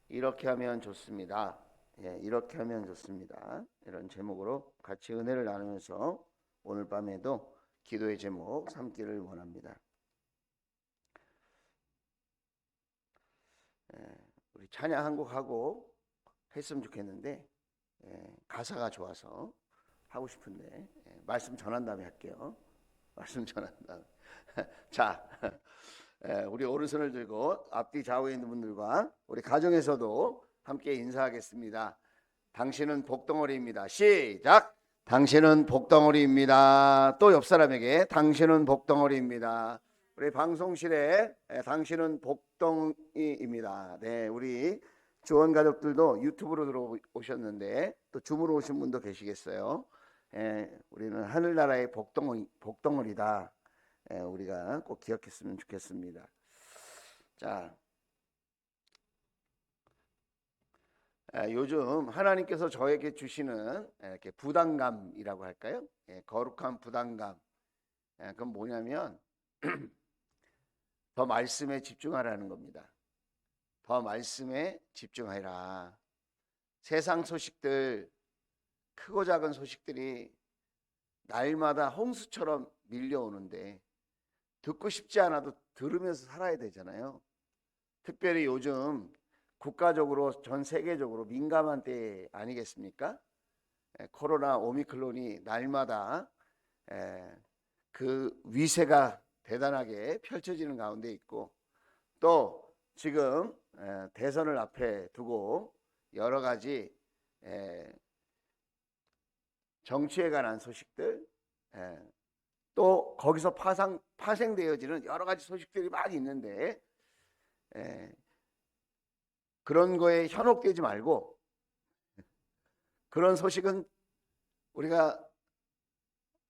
이렇게 하면 좋습니다. 예, 이렇게 하면 좋습니다. 이런 제목으로 같이 은혜를 나누면서 오늘 밤에도 기도의 제목 삼기를 원합니다. 예, 우리 찬양 한 곡 하고 했으면 좋겠는데 가사가 좋아서 하고 싶은데 말씀 전한 다음에 할게요. 말씀 전한 다음에 자, 우리 오른손을 들고 앞뒤 좌우에 있는 분들과 우리 가정에서도 함께 인사하겠습니다. 당신은 복덩어리입니다. 시작. 당신은 복덩어리입니다. 또 옆 사람에게 당신은 복덩어리입니다. 우리 방송실에 당신은 복덩이입니다. 네, 우리 주원 가족들도 유튜브로 들어오셨는데 또 줌으로 오신 분도 계시겠어요. 우리는 하늘나라의 복덩어리다. 우리가 꼭 기억했으면 좋겠습니다. 자, 요즘 하나님께서 저에게 주시는 이렇게 부담감이라고 할까요? 거룩한 부담감. 그건 뭐냐면 더 말씀에 집중하라는 겁니다. 더 말씀에 집중하라. 세상 소식들, 크고 작은 소식들이 날마다 홍수처럼 밀려오는데 듣고 싶지 않아도 들으면서 살아야 되잖아요. 특별히 요즘 국가적으로 전 세계적으로 민감한 때 아니겠습니까? 코로나 오미크론이 날마다 그 위세가 대단하게 펼쳐지는 가운데 있고, 또 지금 대선을 앞에 두고 여러 가지 정치에 관한 소식들, 또 거기서 파생되어지는 여러 가지 소식들이 많이 있는데 그런 거에 현혹되지 말고, 그런 소식은 우리가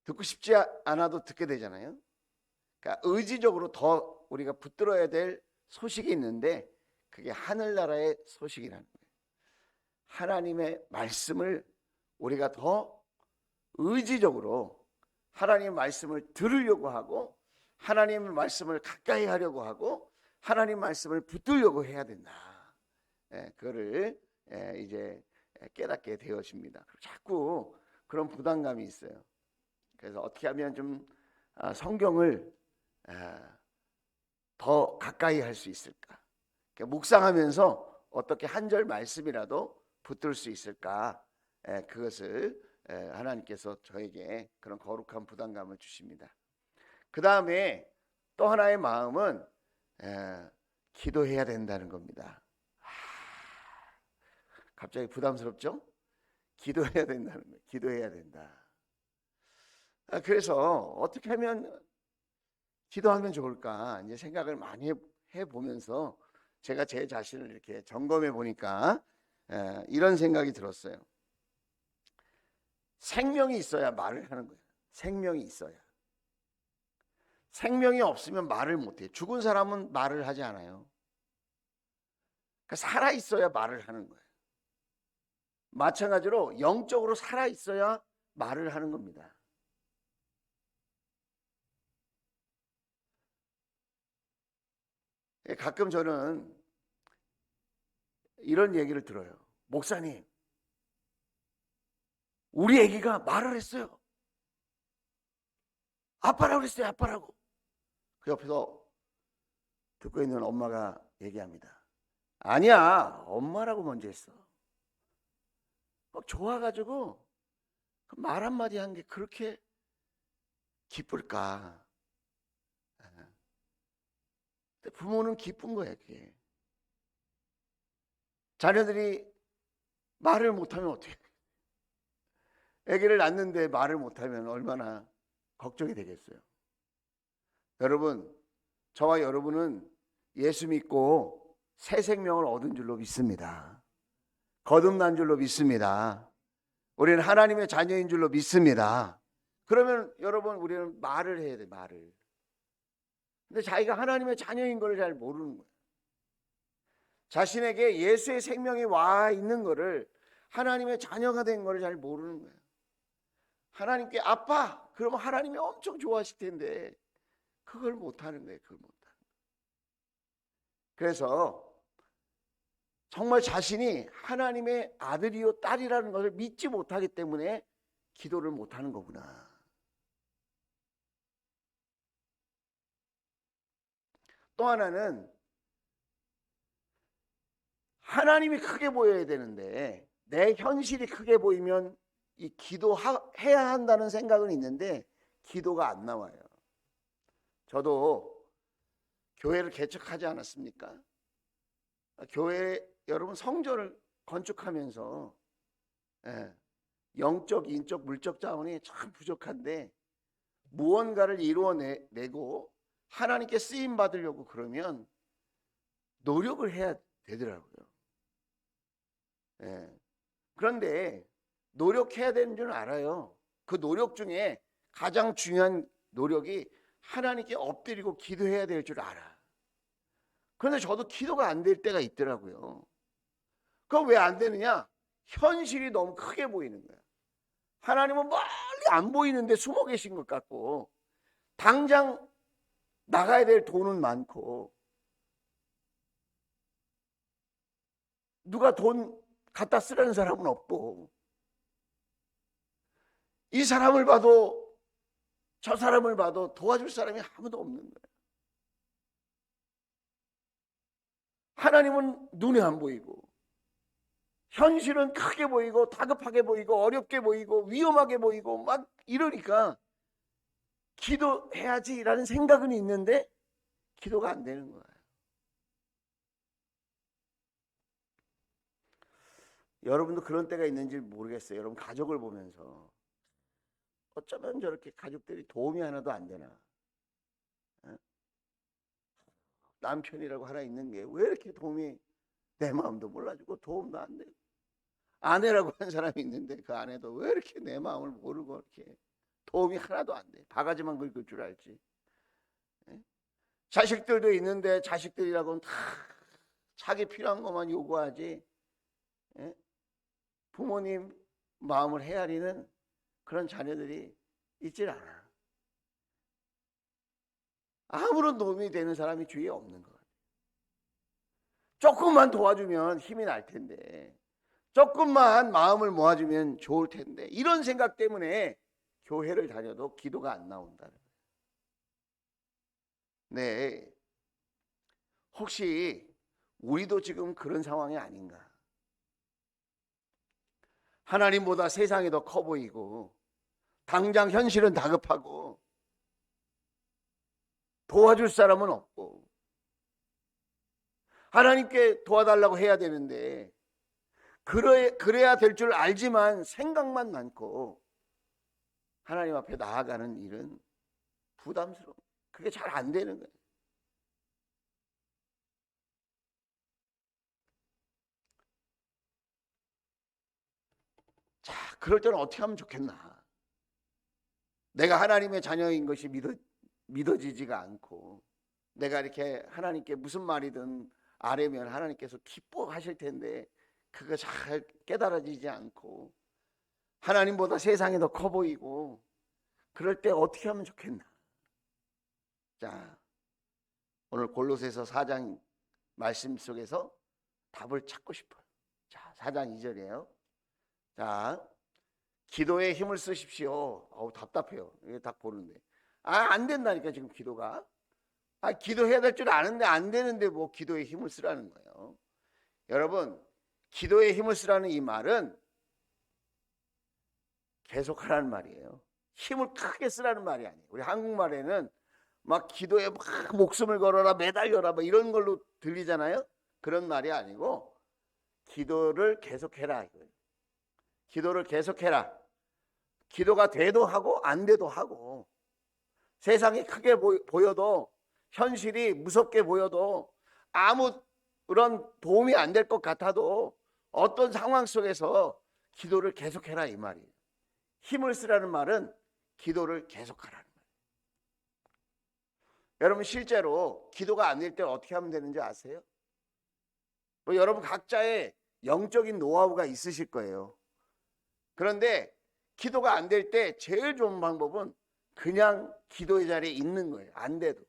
듣고 싶지 않아도 듣게 되잖아요. 그러니까 의지적으로 더 우리가 붙들어야 될 소식이 있는데 그게 하늘나라의 소식이라는 거예요. 하나님의 말씀을 우리가 더 의지적으로 하나님의 말씀을 들으려고 하고, 하나님의 말씀을 가까이 하려고 하고, 하나님 말씀을 붙들려고 해야 된다. 그거를 이제 깨닫게 되어집니다. 자꾸 그런 부담감이 있어요. 그래서 어떻게 하면 좀 성경을 더 가까이 할 수 있을까? 묵상하면서 어떻게 한 절 말씀이라도 붙들 수 있을까? 그것을 하나님께서 저에게 그런 거룩한 부담감을 주십니다. 그 다음에 또 하나의 마음은 기도해야 된다는 겁니다. 갑자기 부담스럽죠? 기도해야 된다는 거예요. 기도해야 된다. 그래서 어떻게 하면 기도하면 좋을까 이제 생각을 많이 해보면서 제가 제 자신을 이렇게 점검해 보니까 이런 생각이 들었어요. 생명이 있어야 말을 하는 거예요. 생명이 있어야. 생명이 없으면 말을 못해요. 죽은 사람은 말을 하지 않아요. 그러니까 살아 있어야 말을 하는 거예요. 마찬가지로 영적으로 살아 있어야 말을 하는 겁니다. 가끔 저는 이런 얘기를 들어요. 목사님, 우리 애기가 말을 했어요. 아빠라고 했어요. 아빠라고. 그 옆에서 듣고 있는 엄마가 얘기합니다. 아니야, 엄마라고 먼저 했어. 막 좋아가지고 말 한마디 한 게 그렇게 기쁠까? 부모는 기쁜 거예요, 그게. 자녀들이 말을 못하면 어떻게? 아기를 낳는데 말을 못하면 얼마나 걱정이 되겠어요. 여러분, 저와 여러분은 예수 믿고 새 생명을 얻은 줄로 믿습니다. 거듭난 줄로 믿습니다. 우리는 하나님의 자녀인 줄로 믿습니다. 그러면 여러분, 우리는 말을 해야 돼, 말을. 근데 자기가 하나님의 자녀인 걸 잘 모르는 거예요. 자신에게 예수의 생명이 와 있는 거를, 하나님의 자녀가 된 걸 잘 모르는 거예요. 하나님께 아빠, 그러면 하나님이 엄청 좋아하실 텐데 그걸 못하는 거예요. 그걸 못하는 거예요. 그래서 정말 자신이 하나님의 아들이요 딸이라는 것을 믿지 못하기 때문에 기도를 못하는 거구나. 또 하나는 하나님이 크게 보여야 되는데 내 현실이 크게 보이면 이 기도해야 한다는 생각은 있는데 기도가 안 나와요. 저도 교회를 개척하지 않았습니까? 교회 여러분 성전을 건축하면서 영적, 인적, 물적 자원이 참 부족한데 무언가를 이루어내고 하나님께 쓰임 받으려고 그러면 노력을 해야 되더라고요. 그런데 노력해야 되는 줄 알아요. 그 노력 중에 가장 중요한 노력이 하나님께 엎드리고 기도해야 될 줄 알아. 그런데 저도 기도가 안 될 때가 있더라고요. 그럼 왜 안 되느냐? 현실이 너무 크게 보이는 거야. 하나님은 멀리 안 보이는데 숨어 계신 것 같고 당장 나가야 될 돈은 많고 누가 돈 갖다 쓰라는 사람은 없고 이 사람을 봐도 저 사람을 봐도 도와줄 사람이 아무도 없는 거예요. 하나님은 눈에 안 보이고 현실은 크게 보이고 다급하게 보이고 어렵게 보이고 위험하게 보이고 막 이러니까 기도해야지라는 생각은 있는데 기도가 안 되는 거예요. 여러분도 그런 때가 있는지 모르겠어요. 여러분 가족을 보면서 어쩌면 저렇게 가족들이 도움이 하나도 안 되나. 남편이라고 하나 있는 게 왜 이렇게 도움이 내 마음도 몰라주고 도움도 안 되고 아내라고 하는 사람이 있는데 그 아내도 왜 이렇게 내 마음을 모르고 이렇게 도움이 하나도 안 돼. 바가지만 긁을 줄 알지. 자식들도 있는데 자식들이라고는 다 자기 필요한 것만 요구하지 부모님 마음을 헤아리는 그런 자녀들이 있질 않아. 아무런 도움이 되는 사람이 주위에 없는 것 같아요. 조금만 도와주면 힘이 날 텐데 조금만 마음을 모아주면 좋을 텐데 이런 생각 때문에 교회를 다녀도 기도가 안 나온다는 거예요. 네, 혹시 우리도 지금 그런 상황이 아닌가? 하나님보다 세상이 더 커 보이고 당장 현실은 다급하고 도와줄 사람은 없고 하나님께 도와달라고 해야 되는데 그래야 될 줄 알지만 생각만 많고 하나님 앞에 나아가는 일은 부담스러워. 그게 잘 안 되는 거예요. 자, 그럴 때는 어떻게 하면 좋겠나? 내가 하나님의 자녀인 것이 믿어지지가 않고 내가 이렇게 하나님께 무슨 말이든 아뢰면 하나님께서 기뻐하실 텐데 그거 잘 깨달아지지 않고 하나님보다 세상이 더 커 보이고 그럴 때 어떻게 하면 좋겠나? 자, 오늘 골로새서 4장 말씀 속에서 답을 찾고 싶어요. 자, 4장 2절이에요. 자, 기도에 힘을 쓰십시오. 답답해요. 이게 딱 보는데. 안 된다니까 지금 기도가. 기도해야 될 줄 아는데 안 되는데 뭐 기도에 힘을 쓰라는 거예요. 여러분, 기도에 힘을 쓰라는 이 말은 계속하라는 말이에요. 힘을 크게 쓰라는 말이 아니에요. 우리 한국말에는 막 기도에 막 목숨을 걸어라 매달려라 뭐 이런 걸로 들리잖아요. 그런 말이 아니고 기도를 계속해라 이거예요. 기도를 계속해라. 기도가 돼도 하고 안 돼도 하고 세상이 크게 보여도 현실이 무섭게 보여도 아무런 도움이 안 될 것 같아도 어떤 상황 속에서 기도를 계속해라 이 말이에요. 힘을 쓰라는 말은 기도를 계속하라는 말이에요. 여러분 실제로 기도가 안 될 때 어떻게 하면 되는지 아세요? 여러분 각자의 영적인 노하우가 있으실 거예요. 그런데 기도가 안 될 때 제일 좋은 방법은 그냥 기도의 자리에 있는 거예요. 안 돼도.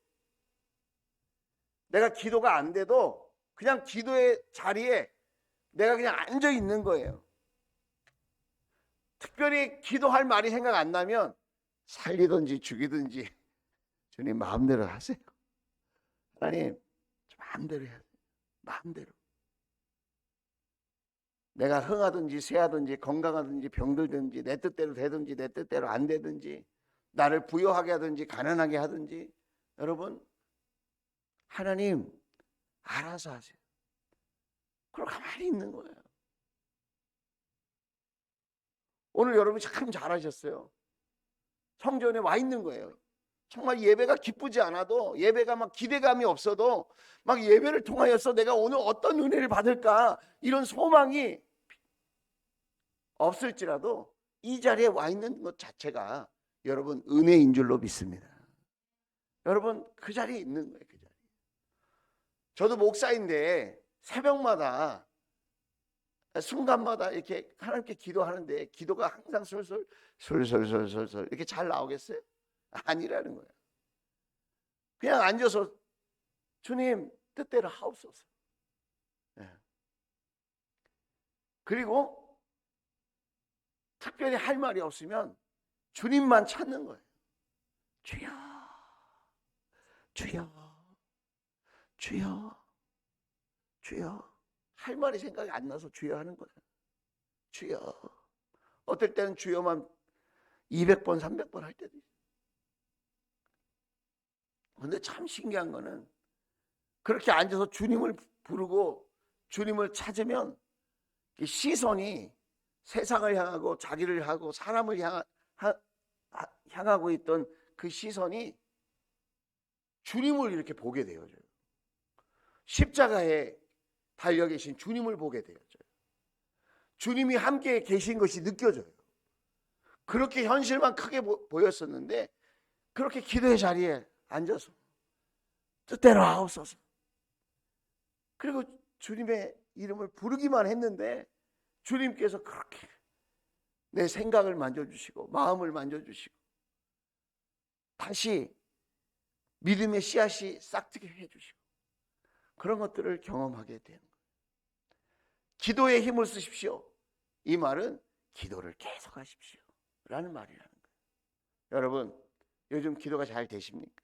내가 기도가 안 돼도 그냥 기도의 자리에 내가 그냥 앉아 있는 거예요. 특별히 기도할 말이 생각 안 나면 살리든지 죽이든지 주님 마음대로 하세요. 하나님 마음대로 해야 돼요. 마음대로. 내가 흥하든지 쇠하든지 건강하든지 병들든지 내 뜻대로 되든지 내 뜻대로 안 되든지 나를 부유하게 하든지 가난하게 하든지 여러분 하나님 알아서 하세요. 그럼 가만히 있는 거예요. 오늘 여러분이 참 잘하셨어요. 성전에 와 있는 거예요. 정말 예배가 기쁘지 않아도 예배가 막 기대감이 없어도 막 예배를 통하여서 내가 오늘 어떤 은혜를 받을까 이런 소망이 없을지라도 이 자리에 와 있는 것 자체가 여러분 은혜인 줄로 믿습니다. 여러분 그 자리에 있는 거예요. 그 자리에. 저도 목사인데 새벽마다 순간마다 이렇게 하나님께 기도하는데 기도가 항상 솔솔 이렇게 잘 나오겠어요? 아니라는 거예요. 그냥 앉아서 주님 뜻대로 하옵소서. 네. 그리고 특별히 할 말이 없으면 주님만 찾는 거예요. 주여, 주여, 주여, 주여. 할 말이 생각이 안 나서 주여 하는 거예요. 주여. 어떨 때는 주여만 200번, 300번 할 때도 있어요. 근데 참 신기한 거는 그렇게 앉아서 주님을 부르고 주님을 찾으면 시선이 세상을 향하고 자기를 하고 사람을 향하고 있던 그 시선이 주님을 이렇게 보게 되어져요. 십자가에 달려 계신 주님을 보게 되어져요. 주님이 함께 계신 것이 느껴져요. 그렇게 현실만 크게 보였었는데 그렇게 기도의 자리에 앉아서 뜻대로 하옵소서. 그리고 주님의 이름을 부르기만 했는데 주님께서 그렇게 내 생각을 만져주시고 마음을 만져주시고 다시 믿음의 씨앗이 싹트게 해주시고 그런 것들을 경험하게 되는 거예요. 기도에 힘을 쓰십시오. 이 말은 기도를 계속하십시오 라는 말이라는 거예요. 여러분 요즘 기도가 잘 되십니까?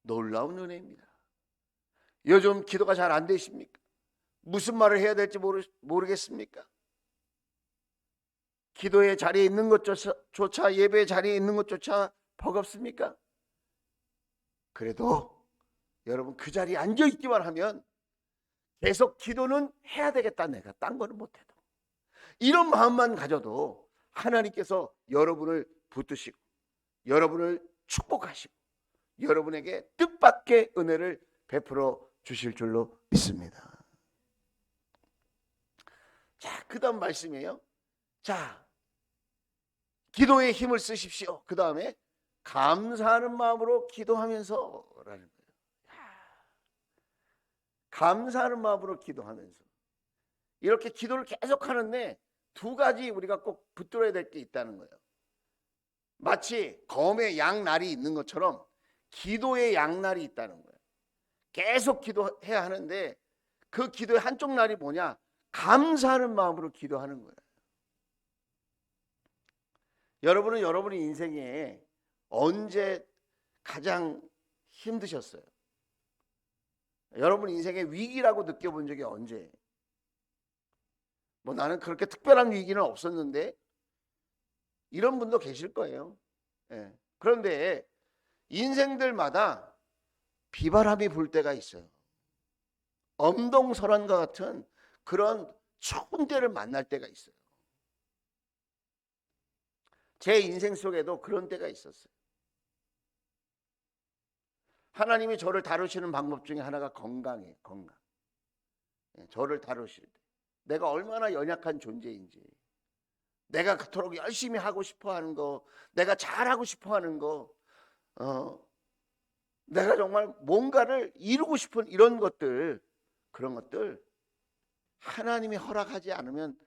놀라운 은혜입니다. 요즘 기도가 잘 안 되십니까? 무슨 말을 해야 될지 모르겠습니까? 기도의 자리에 있는 것조차 예배의 자리에 있는 것조차 버겁습니까? 그래도 여러분 그 자리에 앉아 있기만 하면 계속 기도는 해야 되겠다. 내가 딴 거는 못해도 이런 마음만 가져도 하나님께서 여러분을 붙드시고 여러분을 축복하시고 여러분에게 뜻밖의 은혜를 베풀어 주실 줄로 믿습니다. 자, 그 다음 말씀이에요. 자, 기도에 힘을 쓰십시오. 그 다음에 감사하는 마음으로 기도하면서 라는 거예요. 감사하는 마음으로 기도하면서 이렇게 기도를 계속 하는데 두 가지 우리가 꼭 붙들어야 될 게 있다는 거예요. 마치 검의 양날이 있는 것처럼 기도의 양날이 있다는 거예요. 계속 기도해야 하는데 그 기도의 한쪽 날이 뭐냐? 감사하는 마음으로 기도하는 거예요. 여러분은 여러분의 인생에 언제 가장 힘드셨어요? 여러분 인생의 위기라고 느껴본 적이 언제예요? 뭐 나는 그렇게 특별한 위기는 없었는데 이런 분도 계실 거예요. 예. 그런데 인생들마다 비바람이 불 때가 있어요. 엄동설한과 같은 그런 추운 때를 만날 때가 있어요. 제 인생 속에도 그런 때가 있었어요. 하나님이 저를 다루시는 방법 중에 하나가 건강이에요. 건강. 저를 다루실 때 내가 얼마나 연약한 존재인지, 내가 그토록 열심히 하고 싶어하는 거, 내가 잘하고 싶어하는 거, 내가 정말 뭔가를 이루고 싶은 이런 것들, 그런 것들 하나님이 허락하지 않으면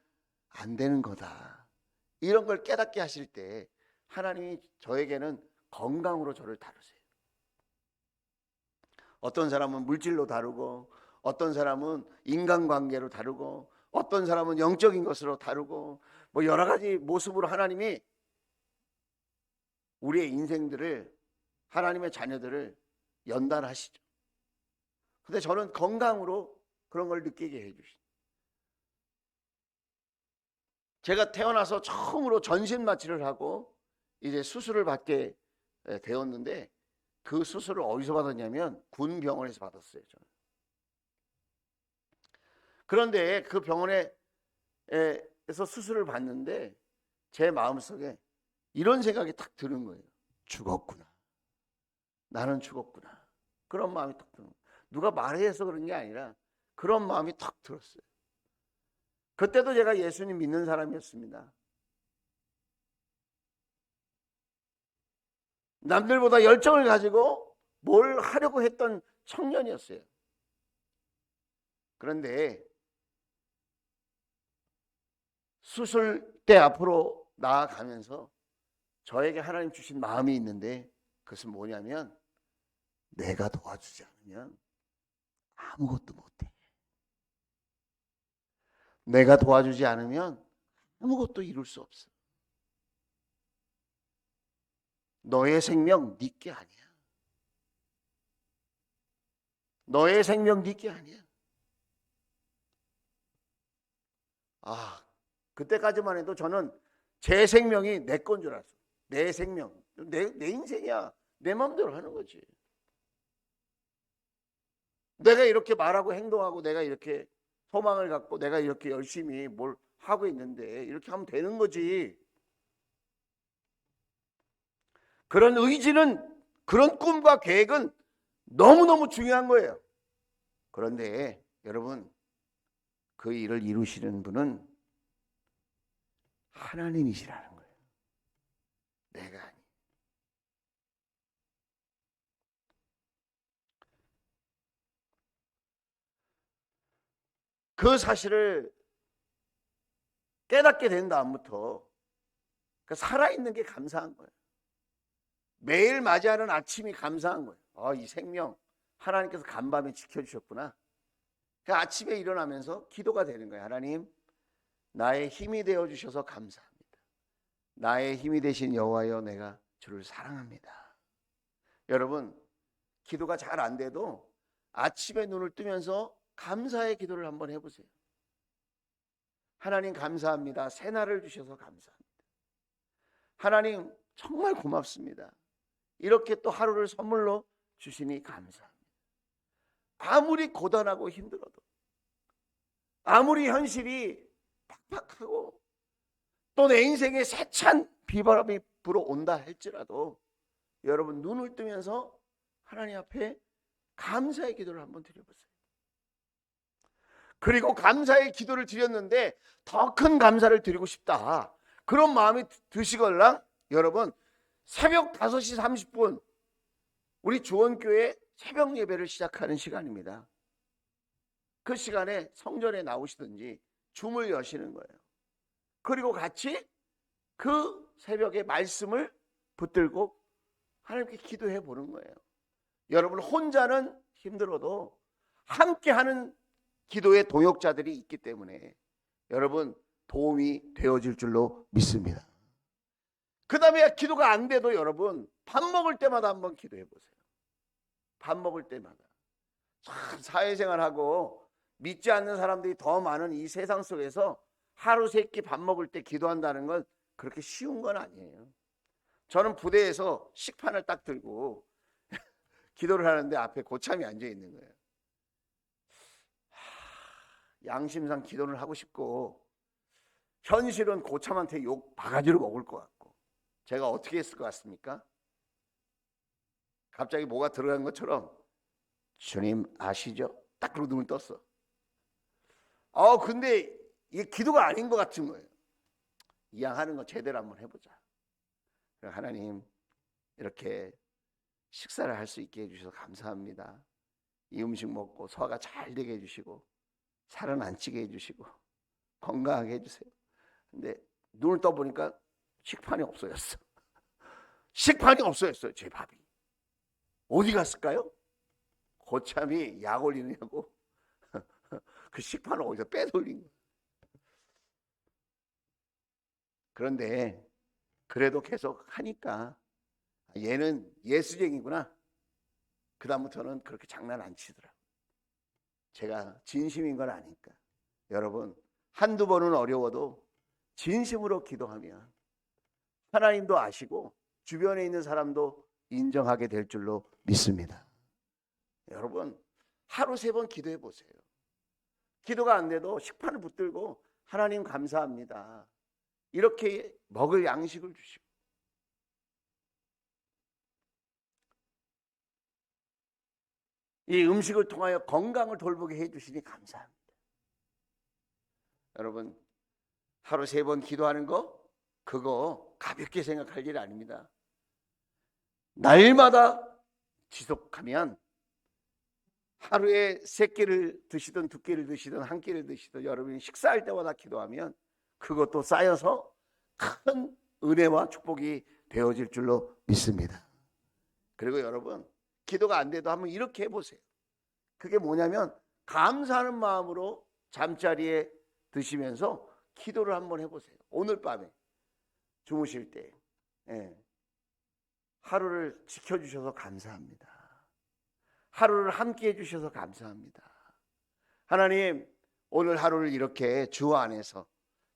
안 되는 거다. 이런 걸 깨닫게 하실 때 하나님이 저에게는 건강으로 저를 다루세요. 어떤 사람은 물질로 다루고 어떤 사람은 인간관계로 다루고 어떤 사람은 영적인 것으로 다루고 뭐 여러 가지 모습으로 하나님이 우리의 인생들을, 하나님의 자녀들을 연단하시죠. 근데 저는 건강으로 그런 걸 느끼게 해주시죠. 제가 태어나서 처음으로 전신 마취를 하고 이제 수술을 받게 되었는데, 그 수술을 어디서 받았냐면 군 병원에서 받았어요, 저는. 그런데 그 병원에서 수술을 받는데 제 마음속에 이런 생각이 딱 드는 거예요. 죽었구나. 나는 죽었구나. 그런 마음이 딱 드는 거예요. 누가 말해서 그런 게 아니라 그런 마음이 딱 들었어요. 그때도 제가 예수님 믿는 사람이었습니다. 남들보다 열정을 가지고 뭘 하려고 했던 청년이었어요. 그런데 수술대 앞으로 나아가면서 저에게 하나님 주신 마음이 있는데, 그것은 뭐냐면 내가 도와주지 않으면 아무것도 못해. 내가 도와주지 않으면 아무것도 이룰 수 없어. 너의 생명 네게 아니야. 너의 생명 네게 아니야. 그때까지만 해도 저는 제 생명이 내 건 줄 알았어. 내 생명, 내 인생이야. 내 마음대로 하는 거지. 내가 이렇게 말하고 행동하고 내가 이렇게 소망을 갖고 내가 이렇게 열심히 뭘 하고 있는데 이렇게 하면 되는 거지. 그런 의지는, 그런 꿈과 계획은 너무너무 중요한 거예요. 그런데 여러분, 그 일을 이루시는 분은 하나님이시라는 거예요. 내가 아니. 그 사실을 깨닫게 된 다음부터 살아있는 게 감사한 거예요. 매일 맞이하는 아침이 감사한 거예요. 이 생명 하나님께서 간밤에 지켜주셨구나. 아침에 일어나면서 기도가 되는 거예요. 하나님, 나의 힘이 되어주셔서 감사합니다. 나의 힘이 되신 여호와여, 내가 주를 사랑합니다. 여러분, 기도가 잘 안 돼도 아침에 눈을 뜨면서 감사의 기도를 한번 해보세요. 하나님 감사합니다. 새날을 주셔서 감사합니다. 하나님 정말 고맙습니다. 이렇게 또 하루를 선물로 주시니 감사합니다. 아무리 고단하고 힘들어도, 아무리 현실이 팍팍하고 또 내 인생에 세찬 비바람이 불어온다 할지라도 여러분, 눈을 뜨면서 하나님 앞에 감사의 기도를 한번 드려보세요. 그리고 감사의 기도를 드렸는데 더 큰 감사를 드리고 싶다, 그런 마음이 드시걸랑 여러분, 새벽 5시 30분 우리 주원교회 새벽 예배를 시작하는 시간입니다. 그 시간에 성전에 나오시든지 줌을 여시는 거예요. 그리고 같이 그 새벽에 말씀을 붙들고 하나님께 기도해 보는 거예요. 여러분, 혼자는 힘들어도 함께하는 기도의 동역자들이 있기 때문에 여러분, 도움이 되어질 줄로 믿습니다. 그 다음에 기도가 안 돼도 여러분, 밥 먹을 때마다 한번 기도해 보세요. 밥 먹을 때마다. 참 사회생활하고 믿지 않는 사람들이 더 많은 이 세상 속에서 하루 세 끼 밥 먹을 때 기도한다는 건 그렇게 쉬운 건 아니에요. 저는 부대에서 식판을 딱 들고 기도를 하는데 앞에 고참이 앉아 있는 거예요. 양심상 기도를 하고 싶고 현실은 고참한테 욕 바가지로 먹을 것 같고, 제가 어떻게 했을 것 같습니까? 갑자기 뭐가 들어간 것처럼 주님 아시죠? 딱 그러고 눈을 떴어. 근데 이게 기도가 아닌 것 같은 거예요. 이왕하는 거 제대로 한번 해보자. 하나님, 이렇게 식사를 할 수 있게 해주셔서 감사합니다. 이 음식 먹고 소화가 잘 되게 해주시고 살은 안 찌게 해주시고 건강하게 해주세요. 근데 눈을 떠보니까 식판이 없어졌어. 식판이 없어졌어요. 제 밥이 어디 갔을까요? 고참이 약 올리느냐고 그 식판을 어디서 빼돌린 거야. 그런데 그래도 계속 하니까 얘는 예수쟁이구나. 그다음부터는 그렇게 장난 안 치더라고요. 제가 진심인 건 아니까. 여러분, 한두 번은 어려워도 진심으로 기도하면 하나님도 아시고 주변에 있는 사람도 인정하게 될 줄로 믿습니다. 여러분, 하루 3번 기도해 보세요. 기도가 안 돼도 식판을 붙들고 하나님 감사합니다. 이렇게 먹을 양식을 주시고, 이 음식을 통하여 건강을 돌보게 해주시니 감사합니다. 여러분, 하루 3번 기도하는 거 그거 가볍게 생각할 일 아닙니다. 날마다 지속하면 하루에 3끼를 드시든 2끼를 드시든 1끼를 드시든 여러분이 식사할 때마다 기도하면 그것도 쌓여서 큰 은혜와 축복이 되어질 줄로 믿습니다. 그리고 여러분, 기도가 안 돼도 한번 이렇게 해보세요. 그게 뭐냐면 감사하는 마음으로 잠자리에 드시면서 기도를 한번 해보세요. 오늘 밤에 주무실 때 하루를 지켜주셔서 감사합니다. 하루를 함께 해주셔서 감사합니다. 하나님, 오늘 하루를 이렇게 주 안에서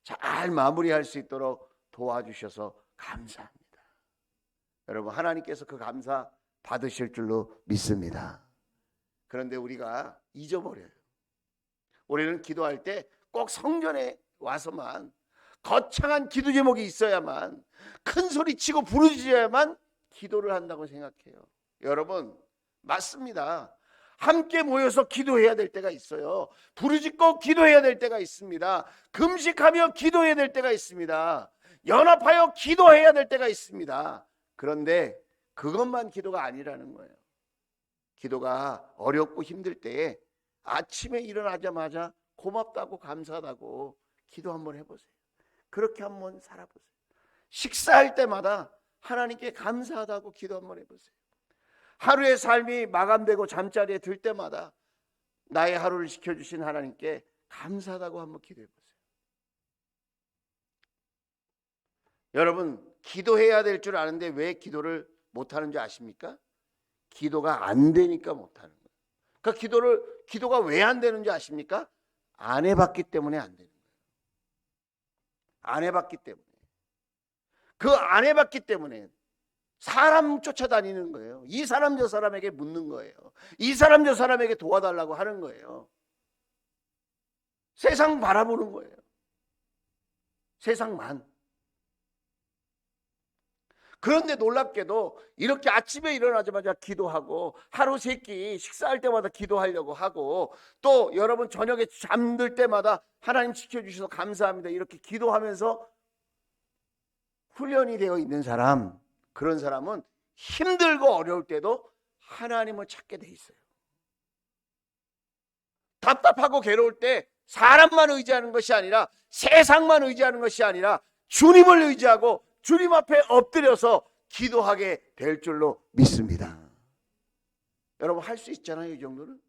잘 마무리할 수 있도록 도와주셔서 감사합니다. 여러분, 하나님께서 그 감사 받으실 줄로 믿습니다. 그런데 우리가 잊어버려요. 우리는 기도할 때 꼭 성전에 와서만 거창한 기도 제목이 있어야만, 큰 소리 치고 부르짖어야만 기도를 한다고 생각해요. 여러분, 맞습니다. 함께 모여서 기도해야 될 때가 있어요. 부르짖고 기도해야 될 때가 있습니다. 금식하며 기도해야 될 때가 있습니다. 연합하여 기도해야 될 때가 있습니다. 그런데 그것만 기도가 아니라는 거예요. 기도가 어렵고 힘들 때에 아침에 일어나자마자 고맙다고 감사하다고 기도 한번 해보세요. 그렇게 한번 살아보세요. 식사할 때마다 하나님께 감사하다고 기도 한번 해보세요. 하루의 삶이 마감되고 잠자리에 들 때마다 나의 하루를 지켜주신 하나님께 감사하다고 한번 기도해보세요. 여러분, 기도해야 될 줄 아는데 왜 기도를 못하는지 아십니까? 기도가 안 되니까 못하는 거예요. 그러니까 기도가 왜 안 되는지 아십니까? 안 해봤기 때문에 안 되는 거예요. 안 해봤기 때문에. 그 안 해봤기 때문에 사람 쫓아다니는 거예요. 이 사람 저 사람에게 묻는 거예요. 이 사람 저 사람에게 도와달라고 하는 거예요. 세상 바라보는 거예요. 세상만. 그런데 놀랍게도 이렇게 아침에 일어나자마자 기도하고 하루 3끼 식사할 때마다 기도하려고 하고, 또 여러분 저녁에 잠들 때마다 하나님 지켜주셔서 감사합니다 이렇게 기도하면서 훈련이 되어 있는 사람, 그런 사람은 힘들고 어려울 때도 하나님을 찾게 돼 있어요. 답답하고 괴로울 때 사람만 의지하는 것이 아니라, 세상만 의지하는 것이 아니라 주님을 의지하고 주님 앞에 엎드려서 기도하게 될 줄로 믿습니다. 여러분, 할 수 있잖아요. 이 정도는.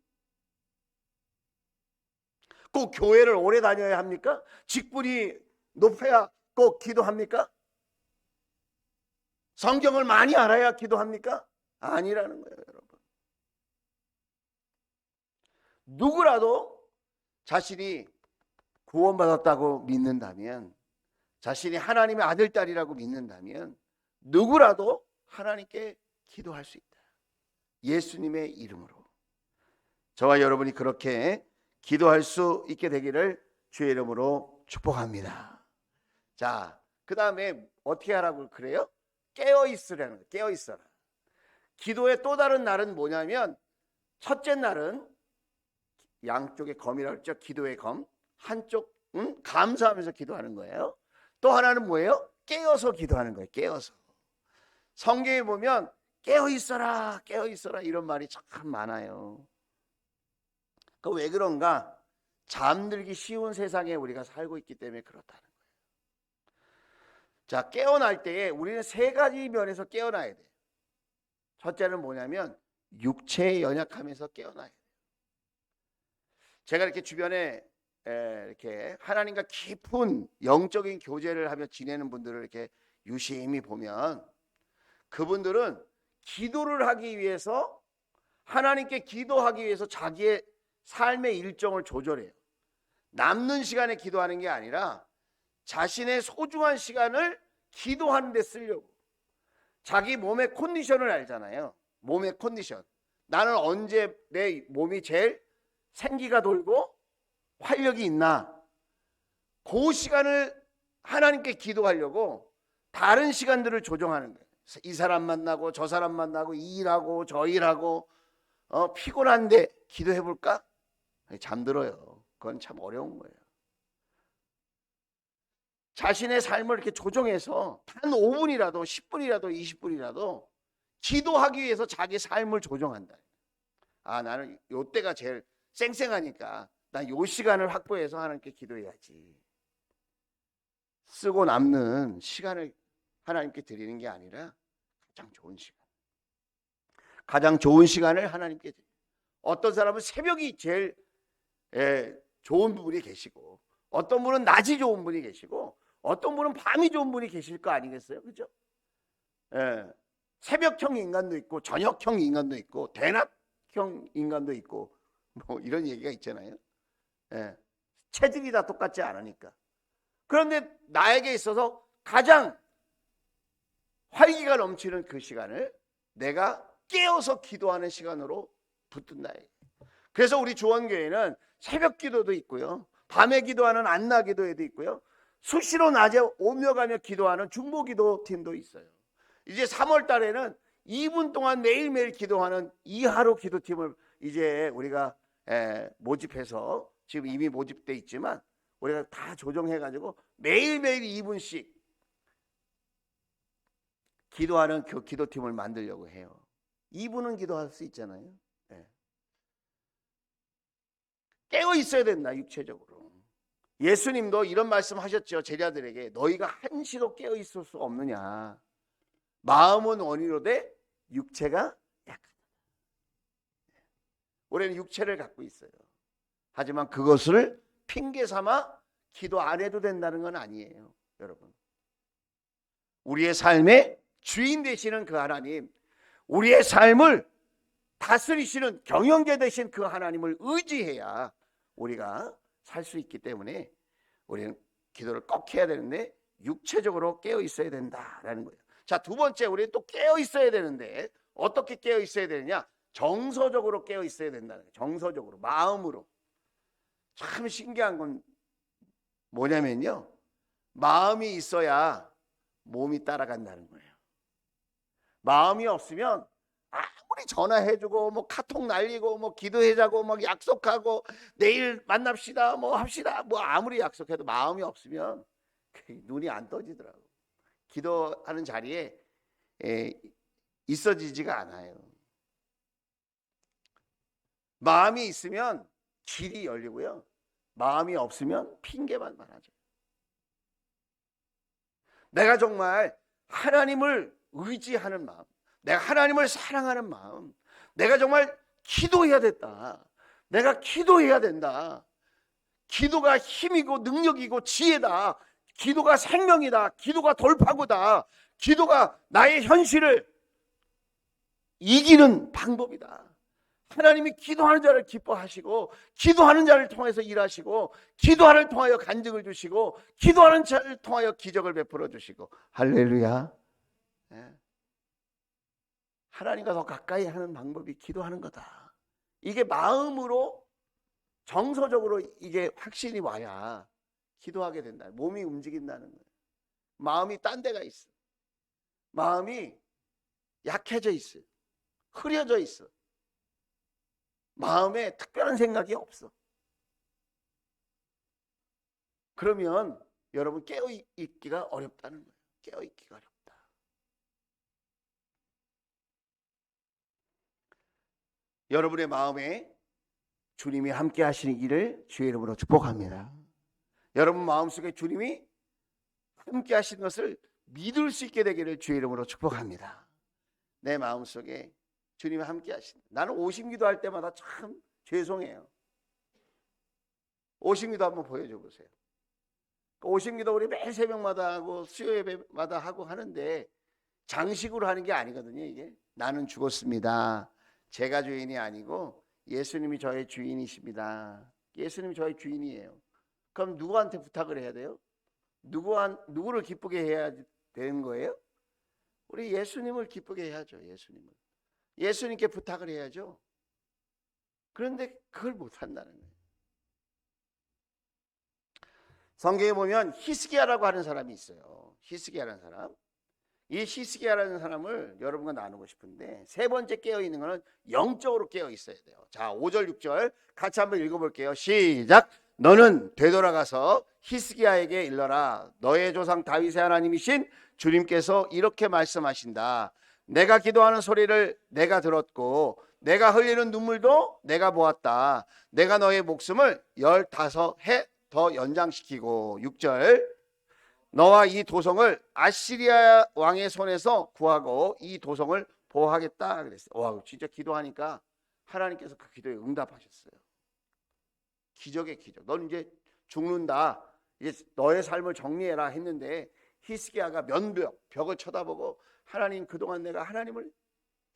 꼭 교회를 오래 다녀야 합니까? 직분이 높아야 꼭 기도합니까? 성경을 많이 알아야 기도합니까? 아니라는 거예요. 여러분, 누구라도 자신이 구원받았다고 믿는다면, 자신이 하나님의 아들, 딸이라고 믿는다면 누구라도 하나님께 기도할 수 있다. 예수님의 이름으로. 저와 여러분이 그렇게 기도할 수 있게 되기를 주의 이름으로 축복합니다. 자, 그 다음에 어떻게 하라고 그래요? 깨어있으라는 거예요. 깨어있어라. 기도의 또 다른 날은 뭐냐면, 첫째 날은 양쪽에 검이라고 했죠. 기도의 검. 한쪽 감사하면서 기도하는 거예요. 또 하나는 뭐예요? 깨어서 기도하는 거예요. 깨어서. 성경에 보면 깨어있어라, 깨어있어라 이런 말이 참 많아요. 그 왜 그런가? 잠들기 쉬운 세상에 우리가 살고 있기 때문에 그렇다는 거예요. 자, 깨어날 때에 우리는 3가지 면에서 깨어나야 돼요. 첫째는 뭐냐면 육체의 연약함에서 깨어나야 돼요. 제가 이렇게 주변에 이렇게 하나님과 깊은 영적인 교제를 하며 지내는 분들을 이렇게 유심히 보면 그분들은 기도를 하기 위해서, 하나님께 기도하기 위해서 자기의 삶의 일정을 조절해요. 남는 시간에 기도하는 게 아니라 자신의 소중한 시간을 기도하는 데 쓰려고. 자기 몸의 컨디션을 알잖아요. 몸의 컨디션. 나는 언제 내 몸이 제일 생기가 돌고 활력이 있나, 그 시간을 하나님께 기도하려고 다른 시간들을 조정하는 거예요. 이 사람 만나고 저 사람 만나고 이 일하고 저 일하고 피곤한데 기도해 볼까? 잠들어요. 그건 참 어려운 거예요. 자신의 삶을 이렇게 조정해서 단 5분이라도 10분이라도 20분이라도 기도하기 위해서 자기 삶을 조정한다. 아, 나는 요 때가 제일 쌩쌩하니까 나 요 시간을 확보해서 하나님께 기도해야지. 쓰고 남는 시간을 하나님께 드리는 게 아니라 가장 좋은 시간, 가장 좋은 시간을 하나님께 드려요. 어떤 사람은 새벽이 제일 좋은 분이 계시고, 어떤 분은 낮이 좋은 분이 계시고, 어떤 분은 밤이 좋은 분이 계실 거 아니겠어요? 그죠? 새벽형 인간도 있고 저녁형 인간도 있고 대낮형 인간도 있고 뭐 이런 얘기가 있잖아요. 체질이 다 똑같지 않으니까. 그런데 나에게 있어서 가장 활기가 넘치는 그 시간을 내가 깨어서 기도하는 시간으로 붙든다. 그래서 우리 주원교회는 새벽 기도도 있고요, 밤에 기도하는 안나 기도회도 있고요, 수시로 낮에 오며 가며 기도하는 중보 기도 팀도 있어요. 이제 3월 달에는 2분 동안 매일매일 기도하는 이하로 기도팀을 이제 우리가 모집해서, 지금 이미 모집돼 있지만 우리가 다 조정해가지고 매일매일 2분씩 기도하는 그 기도팀을 만들려고 해요. 2분은 기도할 수 있잖아요. 깨어 있어야 된다, 육체적으로. 예수님도 이런 말씀 하셨죠. 제자들에게 너희가 한시도 깨어 있을 수 없느냐. 마음은 원이로되 육체가 약하다. 우리는 육체를 갖고 있어요. 하지만 그것을 핑계 삼아 기도 안 해도 된다는 건 아니에요. 여러분, 우리의 삶의 주인 되시는 그 하나님, 우리의 삶을 다스리시는 경영자 되신 그 하나님을 의지해야 우리가 살 수 있기 때문에 우리는 기도를 꼭 해야 되는데 육체적으로 깨어 있어야 된다라는 거예요. 자, 두 번째, 우리는 또 깨어 있어야 되는데 어떻게 깨어 있어야 되느냐? 정서적으로 깨어 있어야 된다는 거예요. 정서적으로, 마음으로. 참 신기한 건 뭐냐면요, 마음이 있어야 몸이 따라간다는 거예요. 마음이 없으면 아무리 전화해주고 뭐 카톡 날리고 뭐 기도해자고 막 약속하고 내일 만납시다 뭐 합시다 뭐 아무리 약속해도 마음이 없으면 눈이 안 떠지더라고. 기도하는 자리에 있어지지가 않아요. 마음이 있으면 길이 열리고요, 마음이 없으면 핑계만 많아져요. 내가 정말 하나님을 의지하는 마음, 내가 하나님을 사랑하는 마음, 내가 정말 기도해야 됐다, 내가 기도해야 된다, 기도가 힘이고 능력이고 지혜다, 기도가 생명이다, 기도가 돌파구다, 기도가 나의 현실을 이기는 방법이다. 하나님이 기도하는 자를 기뻐하시고, 기도하는 자를 통해서 일하시고, 기도하는 자를 통하여 간증을 주시고, 기도하는 자를 통하여 기적을 베풀어 주시고. 할렐루야. 하나님과 더 가까이 하는 방법이 기도하는 거다. 이게 마음으로 정서적으로 이게 확신이 와야 기도하게 된다. 몸이 움직인다는 거예요. 마음이 딴 데가 있어. 마음이 약해져 있어. 흐려져 있어. 마음에 특별한 생각이 없어. 그러면 여러분 깨어 있기가 어렵다는 거예요. 깨어 있기가 어렵다. 여러분의 마음에 주님이 함께 하시기를 주의 이름으로 축복합니다. 여러분 마음속에 주님이 함께 하시는 것을 믿을 수 있게 되기를 주의 이름으로 축복합니다. 내 마음속에 주님이 함께 하신다. 나는 오심 기도할 때마다 참 죄송해요. 오십기도 한번 보여줘 보세요. 오십기도 우리 매일 새벽마다 하고 수요 예배마다 하고 하는데 장식으로 하는 게 아니거든요. 이게 나는 죽었습니다. 제가 주인이 아니고 예수님이 저의 주인이십니다. 예수님이 저의 주인이에요. 그럼 누구한테 부탁을 해야 돼요? 누구를 기쁘게 해야 되는 거예요? 우리 예수님을 기쁘게 해야죠. 예수님께 부탁을 해야죠. 그런데 그걸 못 한다는 거예요. 성경에 보면 히스기야라고 하는 사람이 있어요. 히스기야라는 사람. 이 히스기야라는 사람을 여러분과 나누고 싶은데, 세 번째 깨어있는 것은 영적으로 깨어 있어야 돼요. 자, 5절 6절 같이 한번 읽어볼게요. 시작. 너는 되돌아가서 히스기야에게 일러라. 너의 조상 다윗의 하나님이신 주님께서 이렇게 말씀하신다. 내가 기도하는 소리를 내가 들었고 내가 흘리는 눈물도 내가 보았다. 내가 너의 목숨을 15해 더 연장시키고, 6절 너와 이 도성을 아시리아 왕의 손에서 구하고 이 도성을 보호하겠다 그랬어요. 와, 진짜 기도하니까 하나님께서 그 기도에 응답하셨어요. 기적의 기적. 넌 이제 죽는다. 이제 너의 삶을 정리해라 했는데 히스기야가 벽을 쳐다보고 하나님, 그동안 내가 하나님을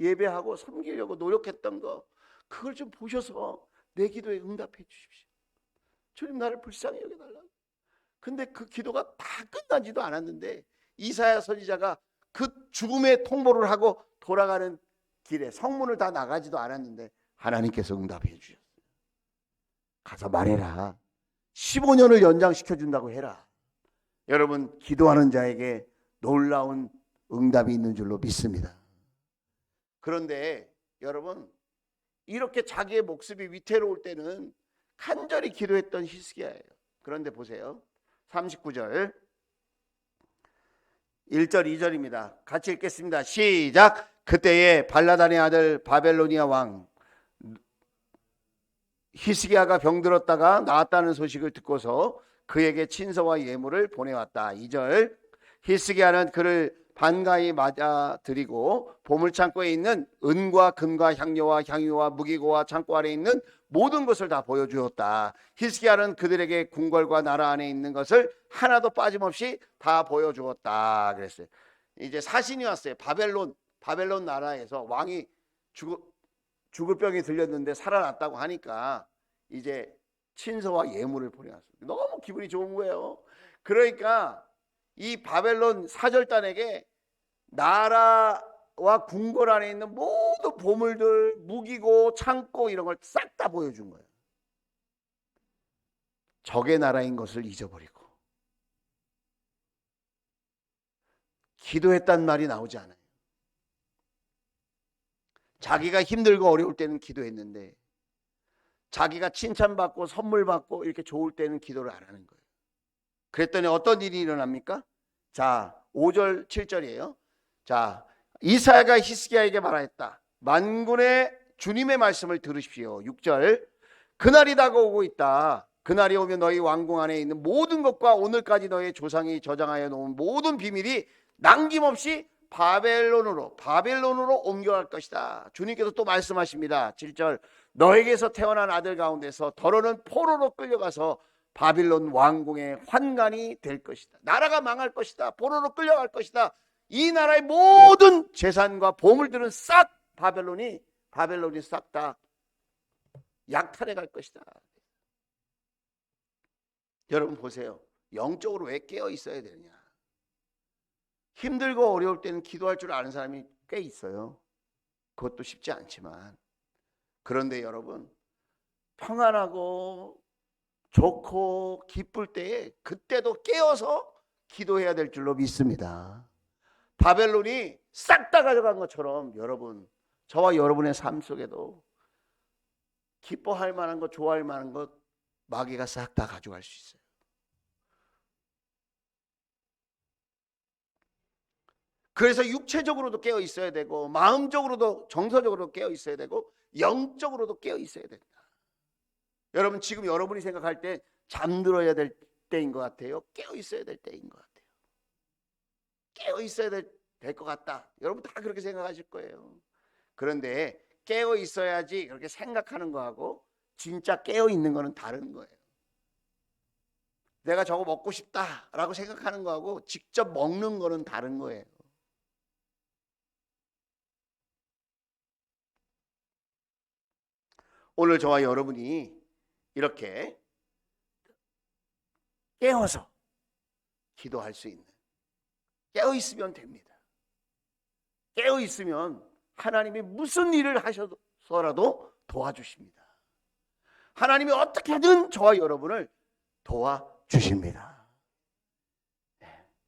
예배하고 섬기려고 노력했던 거, 그걸 좀 보셔서 내 기도에 응답해 주십시오. 주님, 나를 불쌍히 여겨달라고. 근데 그 기도가 다 끝나지도 않았는데 이사야 선지자가 그 죽음의 통보를 하고 돌아가는 길에 성문을 다 나가지도 않았는데 하나님께서 응답해 주셨어요. 가서 말해라. 15년을 연장시켜 준다고 해라. 여러분, 기도하는 자에게 놀라운 응답이 있는 줄로 믿습니다. 그런데 여러분, 이렇게 자기의 목숨이 위태로울 때는 간절히 기도했던 히스기야예요. 그런데 보세요. 39절 1절 2절입니다. 같이 읽겠습니다. 시작. 그때에 발라단의 아들 바벨로니아 왕 히스기야가 병들었다가 나았다는 소식을 듣고서 그에게 친서와 예물을 보내왔다. 2절 히스기야는 그를 반가이 맞아들이고 보물창고에 있는 은과 금과 향료와 향유와 무기고와 창고 안에 있는 모든 것을 다 보여주었다. 히스기야는 그들에게 궁궐과 나라 안에 있는 것을 하나도 빠짐없이 다 보여주었다 그랬어요. 이제 사신이 왔어요. 바벨론 나라에서 왕이 죽을 병이 들렸는데 살아났다고 하니까 이제 친서와 예물을 보내왔어요. 너무 기분이 좋은 거예요. 그러니까 이 바벨론 사절단에게 나라와 궁궐 안에 있는 모든 보물들, 무기고 창고 이런 걸 싹 다 보여준 거예요. 적의 나라인 것을 잊어버리고 기도했단 말이 나오지 않아요. 자기가 힘들고 어려울 때는 기도했는데 자기가 칭찬받고 선물 받고 이렇게 좋을 때는 기도를 안 하는 거예요. 그랬더니 어떤 일이 일어납니까? 자, 5절 7절이에요. 자, 이사야가 히스기야에게 말하였다. 만군의 주님의 말씀을 들으십시오. 6절 그날이 다가오고 있다. 그날이 오면 너희 왕궁 안에 있는 모든 것과 오늘까지 너희 조상이 저장하여 놓은 모든 비밀이 남김없이 바벨론으로 옮겨갈 것이다. 주님께서 또 말씀하십니다. 7절 너에게서 태어난 아들 가운데서 더러는 포로로 끌려가서 바빌론 왕궁의 환관이 될 것이다. 나라가 망할 것이다. 포로로 끌려갈 것이다. 이 나라의 모든 재산과 보물들은 싹 바벨론이 싹 다 약탈해 갈 것이다. 여러분 보세요. 영적으로 왜 깨어 있어야 되느냐? 힘들고 어려울 때는 기도할 줄 아는 사람이 꽤 있어요. 그것도 쉽지 않지만, 그런데 여러분, 평안하고 좋고 기쁠 때에 그때도 깨어서 기도해야 될 줄로 믿습니다. 바벨론이 싹 다 가져간 것처럼 여러분, 저와 여러분의 삶 속에도 기뻐할 만한 것, 좋아할 만한 것 마귀가 싹 다 가져갈 수 있어요. 그래서 육체적으로도 깨어 있어야 되고 마음적으로도 정서적으로도 깨어 있어야 되고 영적으로도 깨어 있어야 된다. 여러분, 지금 여러분이 생각할 때 잠들어야 될 때인 것 같아요? 깨어 있어야 될 때인 것 같아요? 깨어 있어야 될 것 같다. 여러분 다 그렇게 생각하실 거예요. 그런데 깨어 있어야지 그렇게 생각하는 거하고 진짜 깨어 있는 거는 다른 거예요. 내가 저거 먹고 싶다라고 생각하는 거하고 직접 먹는 거는 다른 거예요. 오늘 저와 여러분이 이렇게 깨어서 기도할 수 있는, 깨어 있으면 됩니다. 깨어 있으면 하나님이 무슨 일을 하셔서라도 도와주십니다. 하나님이 어떻게든 저와 여러분을 도와주십니다.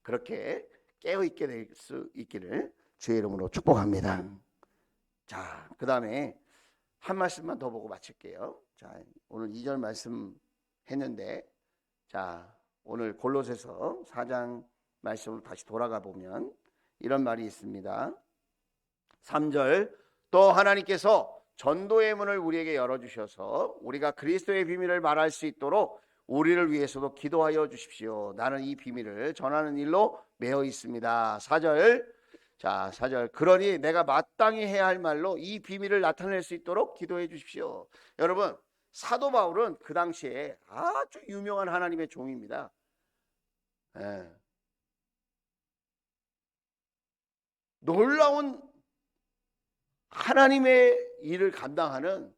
그렇게 깨어 있게 될 수 있기를 주의 이름으로 축복합니다. 자, 그 다음에 한 말씀만 더 보고 마칠게요. 자, 오늘 2절 말씀 했는데, 자, 오늘 골로새서 4장 말씀으로 다시 돌아가 보면 이런 말이 있습니다. 3절, 또 하나님께서 전도의 문을 우리에게 열어주셔서 우리가 그리스도의 비밀을 말할 수 있도록 우리를 위해서도 기도하여 주십시오. 나는 이 비밀을 전하는 일로 매여 있습니다. 4절, 자, 4절, 그러니 내가 마땅히 해야 할 말로 이 비밀을 나타낼 수 있도록 기도해 주십시오. 여러분, 사도 바울은 그 당시에 아주 유명한 하나님의 종입니다. 놀라운 하나님의 일을 감당하는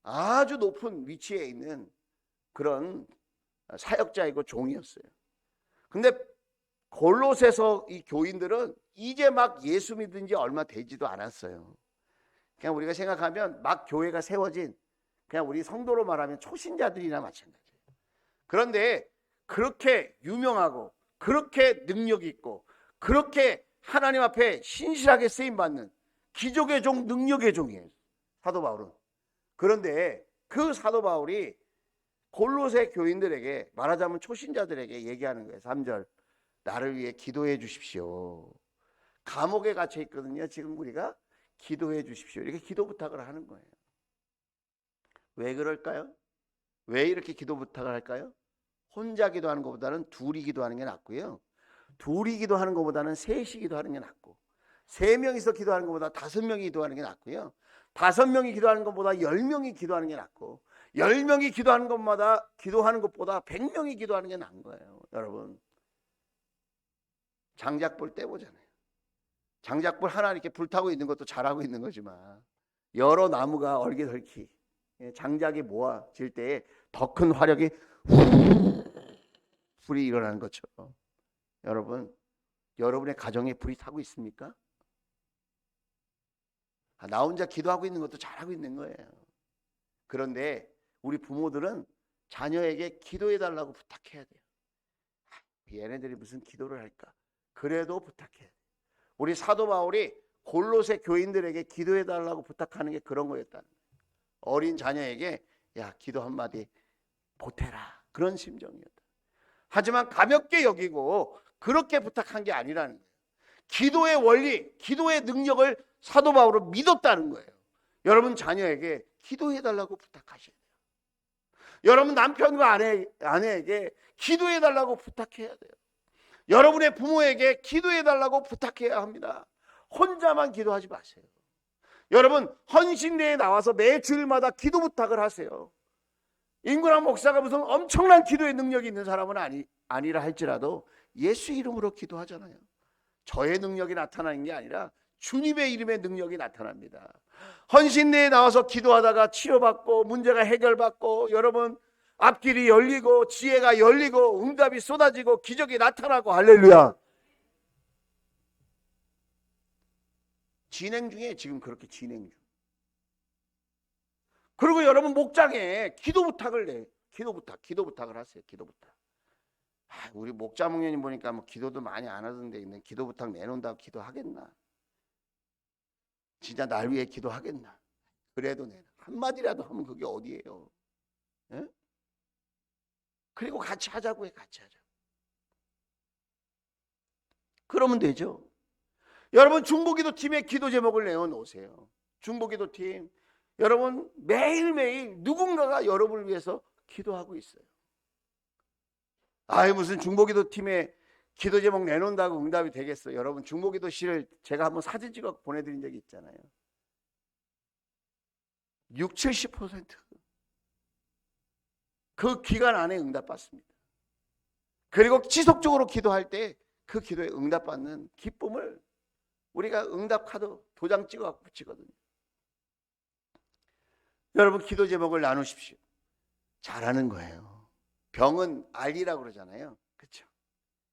아주 높은 위치에 있는 그런 사역자이고 종이었어요. 근데 골로새서 이 교인들은 이제 막 예수 믿은 지 얼마 되지도 않았어요. 그냥 우리가 생각하면 막 교회가 세워진, 그냥 우리 성도로 말하면 초신자들이나 마찬가지예요. 그런데 그렇게 유명하고 그렇게 능력 있고 그렇게 하나님 앞에 신실하게 쓰임받는 기적의 종, 능력의 종이에요, 사도 바울은. 그런데 그 사도 바울이 골로새 교인들에게, 말하자면 초신자들에게 얘기하는 거예요. 3절, 나를 위해 기도해 주십시오. 감옥에 갇혀 있거든요. 지금 우리가 기도해 주십시오, 이렇게 기도 부탁을 하는 거예요. 왜 그럴까요? 왜 이렇게 기도 부탁을 할까요? 혼자 기도하는 것보다는 둘이 기도하는 게 낫고요, 둘이 기도하는 것보다는 셋이 기도하는 게 낫고, 3명이서 기도하는 것보다 5명이 기도하는 게 낫고요, 5명이 기도하는 것보다 10명이 기도하는 게 낫고, 10명이 기도하는 것보다 100명이 기도하는 게 나은 거예요. 여러분, 장작불 떼보잖아요. 장작불 하나 이렇게 불타고 있는 것도 잘하고 있는 거지만, 여러 나무가 얼기설기 장작이 모아질 때에 더 큰 화력이 불이 일어나는 것처럼, 여러분, 여러분의 가정에 불이 타고 있습니까? 나 혼자 기도하고 있는 것도 잘하고 있는 거예요. 그런데 우리 부모들은 자녀에게 기도해 달라고 부탁해야 돼요. 얘네들이 무슨 기도를 할까? 그래도 부탁해야 돼요. 우리 사도 바울이 골로새 교인들에게 기도해 달라고 부탁하는 게 그런 거였다는 거예요. 어린 자녀에게 야, 기도 한마디 보태라, 그런 심정이었다. 하지만 가볍게 여기고 그렇게 부탁한 게 아니라는 거예요. 기도의 원리, 기도의 능력을 사도 바울은 믿었다는 거예요. 여러분 자녀에게 기도해 달라고 부탁하셔야 돼요. 여러분 남편과 아내에게 기도해 달라고 부탁해야 돼요. 여러분의 부모에게 기도해 달라고 부탁해야 합니다. 혼자만 기도하지 마세요. 여러분, 헌신대에 나와서 매 주일마다 기도 부탁을 하세요. 임근환 목사가 무슨 엄청난 기도의 능력이 있는 사람은 아니라 할지라도 예수 이름으로 기도하잖아요. 저의 능력이 나타나는 게 아니라 주님의 이름의 능력이 나타납니다. 헌신대에 나와서 기도하다가 치료받고 문제가 해결받고, 여러분 앞길이 열리고 지혜가 열리고 응답이 쏟아지고 기적이 나타나고, 할렐루야. 진행 중에 지금 그렇게 진행 중. 그리고 여러분 목장에 기도 부탁을 하세요. 기도 부탁. 우리 목자 목녀님 보니까 뭐 기도도 많이 안 하던데 있는 기도 부탁 내놓는다고 기도하겠나? 진짜 날 위해 기도하겠나? 그래도 내가 한마디라도 하면 그게 어디예요? 예? 그리고 같이 하자고 해, 같이 하자고. 그러면 되죠. 여러분 중보기도 팀에 기도 제목을 내어놓으세요. 중보기도 팀, 여러분 매일매일 누군가가 여러분을 위해서 기도하고 있어요. 무슨 중보기도 팀에 기도 제목 내놓는다고 응답이 되겠어요? 여러분 중보기도실을 제가 한번 사진 찍어 보내드린 적이 있잖아요. 60, 70% 그 기간 안에 응답받습니다. 그리고 지속적으로 기도할 때 그 기도에 응답받는 기쁨을 우리가 응답 카드 도장 찍어 붙이거든요. 여러분, 기도 제목을 나누십시오. 잘하는 거예요. 병은 알리라고 그러잖아요. 그렇죠?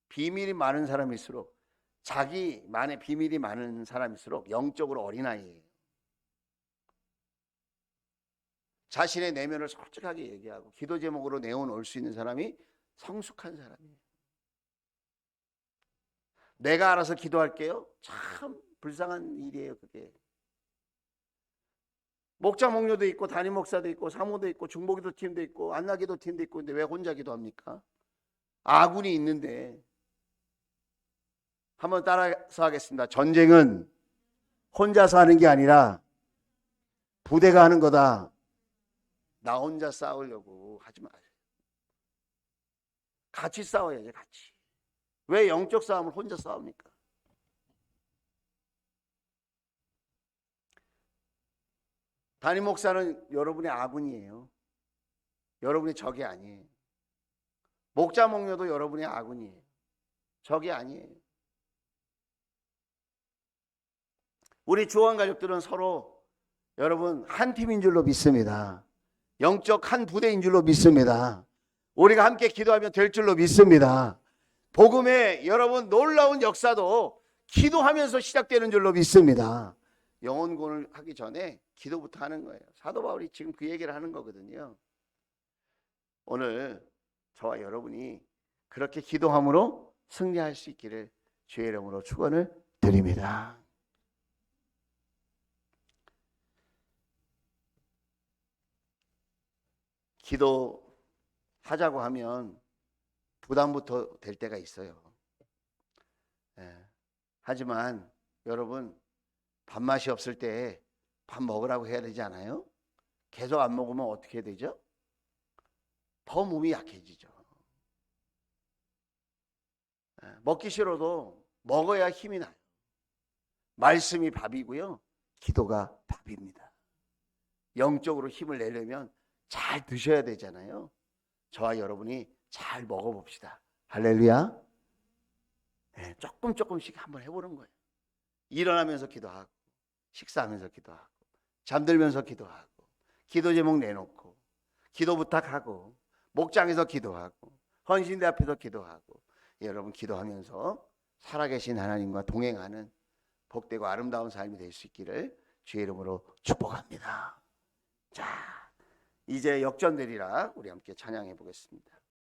비밀이 많은 사람일수록, 자기만의 비밀이 많은 사람일수록 영적으로 어린아이예요. 자신의 내면을 솔직하게 얘기하고 기도 제목으로 내어놓을 수 있는 사람이 성숙한 사람이에요. 내가 알아서 기도할게요. 참 불쌍한 일이에요, 그게. 목자 목녀도 있고 담임 목사도 있고 사모도 있고 중보기도 팀도 있고 안나기도 팀도 있고, 근데 왜 혼자 기도합니까? 아군이 있는데. 한번 따라서 하겠습니다. 전쟁은 혼자서 하는 게 아니라 부대가 하는 거다. 나 혼자 싸우려고 하지 마세요. 같이 싸워야지, 같이. 왜 영적 싸움을 혼자 싸웁니까? 담임 목사는 여러분의 아군이에요. 여러분의 적이 아니에요. 목자 목녀도 여러분의 아군이에요. 적이 아니에요. 우리 주원 가족들은 서로 여러분 한 팀인 줄로 믿습니다. 영적 한 부대인 줄로 믿습니다. 우리가 함께 기도하면 될 줄로 믿습니다. 복음의 여러분 놀라운 역사도 기도하면서 시작되는 줄로 믿습니다. 영혼구원을 하기 전에 기도부터 하는 거예요. 사도 바울이 지금 그 얘기를 하는 거거든요. 오늘 저와 여러분이 그렇게 기도함으로 승리할 수 있기를 주의 이름으로 축원을 드립니다. 기도하자고 하면 부담부터 될 때가 있어요. 하지만 여러분, 밥맛이 없을 때 밥 먹으라고 해야 되지 않아요? 계속 안 먹으면 어떻게 되죠? 더 몸이 약해지죠. 먹기 싫어도 먹어야 힘이 나요. 말씀이 밥이고요, 기도가 밥입니다. 영적으로 힘을 내려면 잘 드셔야 되잖아요. 저와 여러분이 잘 먹어봅시다. 할렐루야. 조금씩 한번 해보는 거예요. 일어나면서 기도하고, 식사하면서 기도하고, 잠들면서 기도하고, 기도 제목 내놓고, 기도 부탁하고, 목장에서 기도하고, 헌신대 앞에서 기도하고, 여러분 기도하면서 살아계신 하나님과 동행하는 복되고 아름다운 삶이 될 수 있기를 주의 이름으로 축복합니다. 자, 이제 역전되리라 우리 함께 찬양해 보겠습니다.